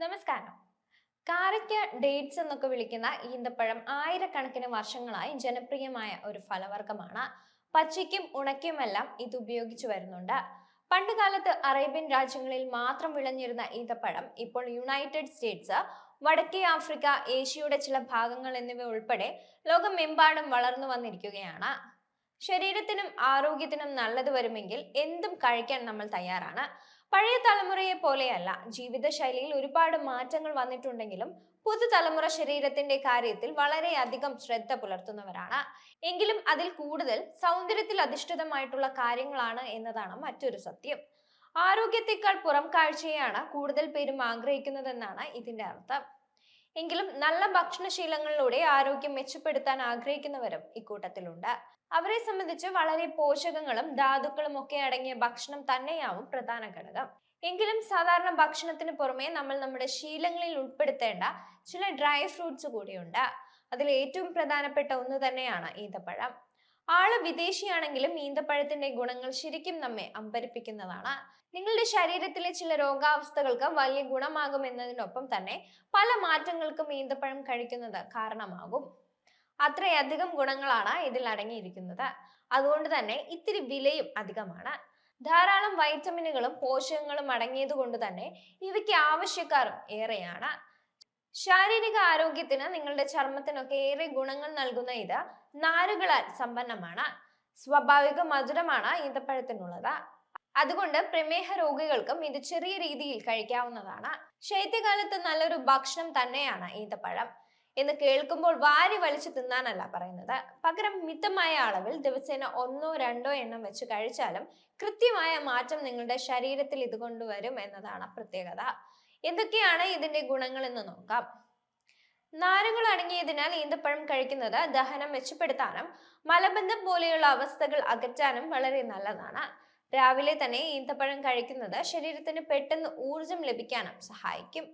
നമസ്കാരം. കാരയ്ക്ക ഡേറ്റ്സ് എന്നൊക്കെ വിളിക്കുന്ന ഈന്തപ്പഴം ആയിരക്കണക്കിന് വർഷങ്ങളായി ജനപ്രിയമായ ഒരു ഫലവർഗമാണ്. പച്ചയ്ക്കും ഉണക്കിയുമെല്ലാം ഇത് ഉപയോഗിച്ചു വരുന്നുണ്ട്. പണ്ടുകാലത്ത് അറേബ്യൻ രാജ്യങ്ങളിൽ മാത്രം വിളഞ്ഞിരുന്ന ഈന്തപ്പഴം ഇപ്പോൾ യുണൈറ്റഡ് സ്റ്റേറ്റ്സ്, വടക്കേ ആഫ്രിക്ക, ഏഷ്യയുടെ ചില ഭാഗങ്ങൾ എന്നിവ ഉൾപ്പെടെ ലോകമെമ്പാടും വളർന്നു വന്നിരിക്കുകയാണ്. ശരീരത്തിനും ആരോഗ്യത്തിനും നല്ലത് വരുമെങ്കിൽ എന്തും കഴിക്കാൻ നമ്മൾ തയ്യാറാണ്. പഴയ തലമുറയെ പോലെയല്ല, ജീവിതശൈലിയിൽ ഒരുപാട് മാറ്റങ്ങൾ വന്നിട്ടുണ്ടെങ്കിലും പുതുതലമുറ ശരീരത്തിന്റെ കാര്യത്തിൽ വളരെയധികം ശ്രദ്ധ പുലർത്തുന്നവരാണ്. എങ്കിലും അതിൽ കൂടുതൽ സൗന്ദര്യത്തിൽ അധിഷ്ഠിതമായിട്ടുള്ള കാര്യങ്ങളാണ് എന്നതാണ് മറ്റൊരു സത്യം. ആരോഗ്യത്തെക്കാൾ പുറം കാഴ്ചയാണ് കൂടുതൽ പേരും ആഗ്രഹിക്കുന്നതെന്നാണ് ഇതിന്റെ അർത്ഥം. എങ്കിലും നല്ല ഭക്ഷണശീലങ്ങളിലൂടെ ആരോഗ്യം മെച്ചപ്പെടുത്താൻ ആഗ്രഹിക്കുന്നവരും ഇക്കൂട്ടത്തിലുണ്ട്. അവരെ സംബന്ധിച്ച് വളരെ പോഷകങ്ങളും ധാതുക്കളും ഒക്കെ അടങ്ങിയ ഭക്ഷണം തന്നെയാവും പ്രധാന ഘടകം. എങ്കിലും സാധാരണ ഭക്ഷണത്തിന് പുറമെ നമ്മൾ നമ്മുടെ ശീലങ്ങളിൽ ഉൾപ്പെടുത്തേണ്ട ചില ഡ്രൈ ഫ്രൂട്ട്സ് കൂടിയുണ്ട്. അതിൽ ഏറ്റവും പ്രധാനപ്പെട്ട ഒന്ന് തന്നെയാണ് ഈന്തപ്പഴം. ആള് വിദേശിയാണെങ്കിലും ഈന്തപ്പഴത്തിന്റെ ഗുണങ്ങൾ ശരിക്കും നമ്മെ അമ്പരിപ്പിക്കുന്നതാണ്. നിങ്ങളുടെ ശരീരത്തിലെ ചില രോഗാവസ്ഥകൾക്ക് വലിയ ഗുണമാകുമെന്നതിനൊപ്പം തന്നെ പല മാറ്റങ്ങൾക്കും ഈന്തപ്പഴം കഴിക്കുന്നത് കാരണമാകും. അത്രയധികം ഗുണങ്ങളാണ് ഇതിൽ അടങ്ങിയിരിക്കുന്നത്. അതുകൊണ്ട് തന്നെ ഇത്തിരി വിലയും അധികമാണ്. ധാരാളം വൈറ്റമിനുകളും പോഷകങ്ങളും അടങ്ങിയത് കൊണ്ട് തന്നെ ഇവയ്ക്ക് ആവശ്യക്കാരും ഏറെയാണ്. ശാരീരിക ആരോഗ്യത്തിന്, നിങ്ങളുടെ ചർമ്മത്തിനൊക്കെ ഏറെ ഗുണങ്ങൾ നൽകുന്ന ഇത് നാരുകളാൽ സമ്പന്നമാണ്. സ്വാഭാവിക മധുരമാണ് ഈന്തപ്പഴത്തിനുള്ളത്. അതുകൊണ്ട് പ്രമേഹ രോഗികൾക്കും ഇത് ചെറിയ രീതിയിൽ കഴിക്കാവുന്നതാണ്. ശൈത്യകാലത്ത് നല്ലൊരു ഭക്ഷണം തന്നെയാണ് ഈന്തപ്പഴം എന്ന് കേൾക്കുമ്പോൾ വാരി വലിച്ചു തിന്നാനല്ല പറയുന്നത്. പകരം മിതമായ അളവിൽ ദിവസേന 1-2 എണ്ണം വെച്ച് കഴിച്ചാലും കൃത്യമായ മാറ്റം നിങ്ങളുടെ ശരീരത്തിൽ ഇത് കൊണ്ടുവരും എന്നതാണ് പ്രത്യേകത. എന്തൊക്കെയാണ് ഇതിന്റെ ഗുണങ്ങൾ എന്ന് നോക്കാം. നാരുകൾ അടങ്ങിയതിനാൽ ഈന്തപ്പഴം കഴിക്കുന്നത് ദഹനം മെച്ചപ്പെടുത്താനും മലബന്ധം പോലെയുള്ള അവസ്ഥകൾ അകറ്റാനും വളരെ നല്ലതാണ്. രാവിലെ തന്നെ ഈന്തപ്പഴം കഴിക്കുന്നത് ശരീരത്തിന് പെട്ടെന്ന് ഊർജം ലഭിക്കാനും സഹായിക്കും.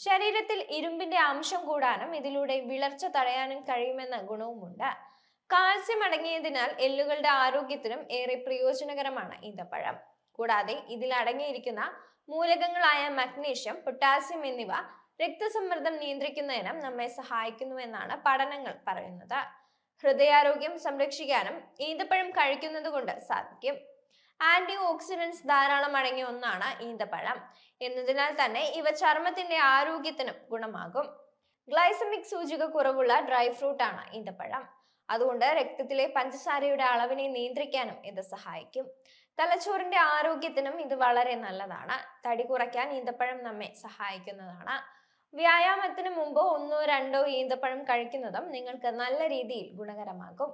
ശരീരത്തിൽ ഇരുമ്പിന്റെ അംശം കൂടാനും ഇതിലൂടെ വിളർച്ച തടയാനും കഴിയുമെന്ന ഗുണവുമുണ്ട്. കാൽസ്യം അടങ്ങിയതിനാൽ എല്ലുകളുടെ ആരോഗ്യത്തിനും ഏറെ പ്രയോജനകരമാണ് ഈന്തപ്പഴം. കൂടാതെ ഇതിൽ അടങ്ങിയിരിക്കുന്ന മൂലകങ്ങളായ മഗ്നീഷ്യം, പൊട്ടാസ്യം എന്നിവ രക്തസമ്മർദ്ദം നിയന്ത്രിക്കുന്നതിനും നമ്മെ സഹായിക്കുന്നുവെന്നാണ് പഠനങ്ങൾ പറയുന്നത്. ഹൃദയാരോഗ്യം സംരക്ഷിക്കാനും ഈന്തപ്പഴം കഴിക്കുന്നത് കൊണ്ട് സാധിക്കും. ആന്റി ഓക്സിഡന്റ്സ് ധാരാളം അടങ്ങിയ ഒന്നാണ് ഈന്തപ്പഴം എന്നതിനാൽ തന്നെ ഇവ ചർമ്മത്തിന്റെ ആരോഗ്യത്തിനും ഗുണമാകും. ഗ്ലൈസമിക് സൂചിക കുറവുള്ള ഡ്രൈ ഫ്രൂട്ട് ആണ് ഈന്തപ്പഴം. അതുകൊണ്ട് രക്തത്തിലെ പഞ്ചസാരയുടെ അളവിനെ നിയന്ത്രിക്കാനും ഇത് സഹായിക്കും. തലച്ചോറിന്റെ ആരോഗ്യത്തിനും ഇത് വളരെ നല്ലതാണ്. തടി കുറയ്ക്കാൻ ഈന്തപ്പഴം നമ്മെ സഹായിക്കുന്നതാണ്. വ്യായാമത്തിന് മുമ്പ് 1-2 ഈന്തപ്പഴം കഴിക്കുന്നതും നിങ്ങൾക്ക് നല്ല രീതിയിൽ ഗുണകരമാകും.